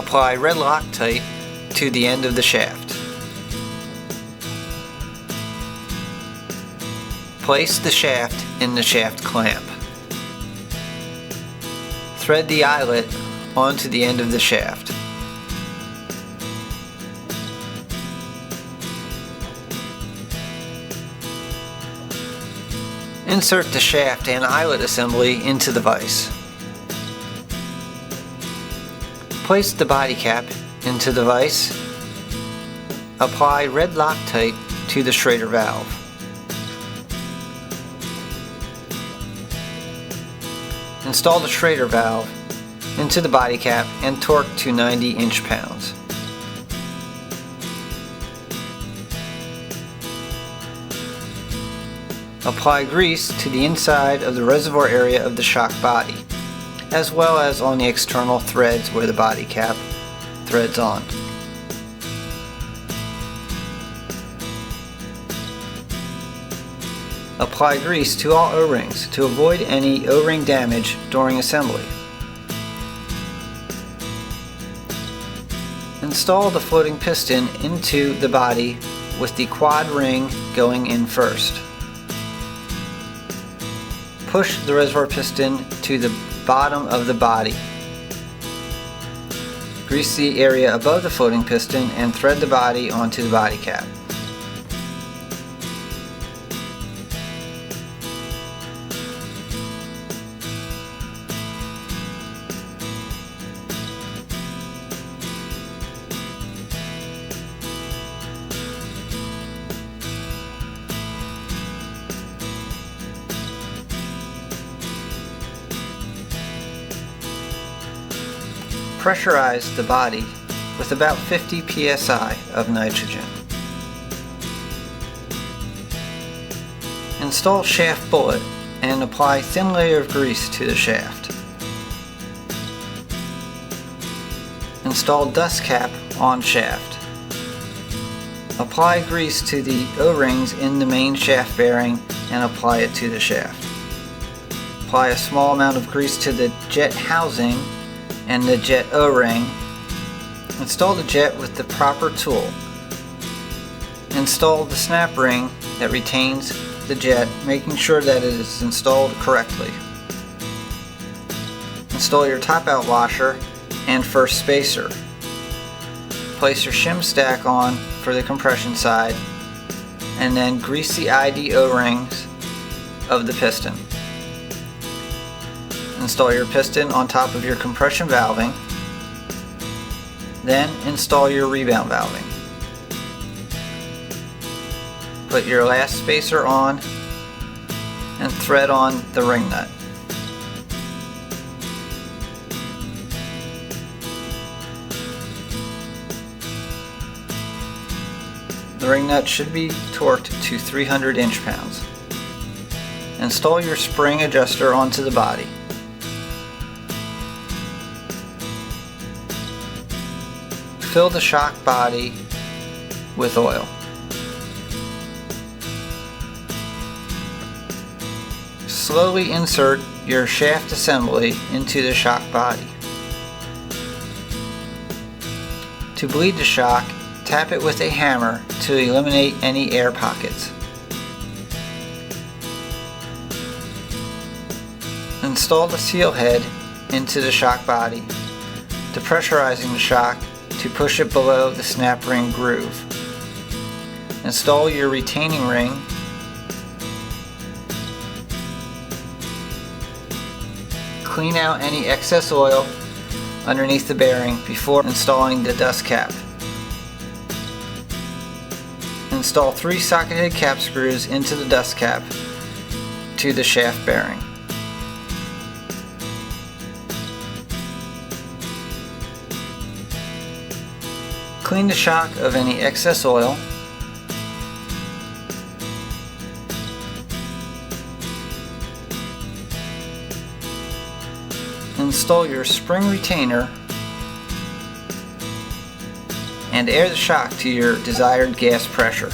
Apply red Loctite to the end of the shaft. Place the shaft in the shaft clamp. Thread the eyelet onto the end of the shaft. Insert the shaft and eyelet assembly into the vise. Place the body cap into the vise. Apply red Loctite to the Schrader valve. Install the Schrader valve into the body cap and torque to 90 inch-pounds. Apply grease to the inside of the reservoir area of the shock body, as well as on the external threads where the body cap threads on. Apply grease to all O-rings to avoid any O-ring damage during assembly. Install the floating piston into the body with the quad ring going in first. Push the reservoir piston to the bottom of the body. Grease the area above the floating piston and thread the body onto the body cap. Pressurize the body with about 50 psi of nitrogen. Install shaft bullet and apply thin layer of grease to the shaft. Install dust cap on shaft. Apply grease to the O-rings in the main shaft bearing and apply it to the shaft. Apply a small amount of grease to the jet housing and the jet O-ring. Install the jet with the proper tool. Install the snap ring that retains the jet, making sure that it is installed correctly. Install your top out washer and first spacer. Place your shim stack on for the compression side and then grease the ID O-rings of the piston. Install your piston on top of your compression valving, then install your rebound valving. Put your last spacer on and thread on the ring nut. The ring nut should be torqued to 300 inch-pounds. Install your spring adjuster onto the body. Fill the shock body with oil. Slowly insert your shaft assembly into the shock body. To bleed the shock, tap it with a hammer to eliminate any air pockets. Install the seal head into the shock body, depressurizing the shock to push it below the snap ring groove. Install your retaining ring. Clean out any excess oil underneath the bearing before installing the dust cap. Install 3 socketed cap screws into the dust cap to the shaft bearing. Clean the shock of any excess oil. Install your spring retainer and air the shock to your desired gas pressure.